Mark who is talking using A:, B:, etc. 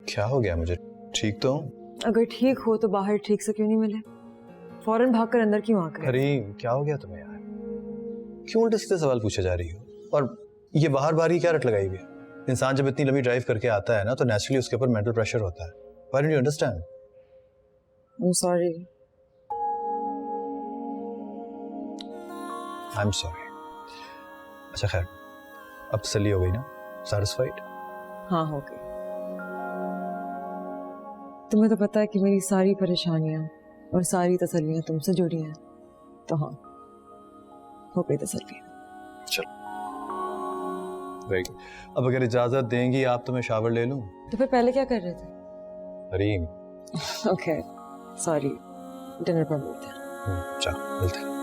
A: क्या हो गया मुझे? ठीक तो हूँ।
B: अगर ठीक हो तो बाहर ठीक से क्यों नहीं मिले? फौरन भागकर अंदर क्यों आ गए?
A: करीम क्या हो गया तुम्हें यार? क्यों उल्टे सीधे सवाल पूछे जा रही हो? और ये बाहर बारी क्या रट लगाई हुई है? इंसान जब इतनी लंबी ड्राइव करके आता है ना तो नेचुरली उसके ऊपर मेंटल प्रेशर होता है। Why don't you understand?
B: I'm sorry.
A: I'm sorry. अच्छा खैर, अब तसल्ली हो गई ना? Satisfied?
B: हाँ हो गई। तुम्हें तो पता है कि मेरी सारी परेशानियां और सारी तसल्लियां तुमसे जुड़ी हैं, तो हाँ हो गई तसल्ली।
A: चलो वेरी गुड। अब अगर इजाजत देंगी आप तो मैं शावर ले लूं?
B: तो फिर पहले क्या कर रहे थे?
A: करीम
B: ओके सॉरी, डिनर पर मिलते हैं।
A: चलो मिलते हैं।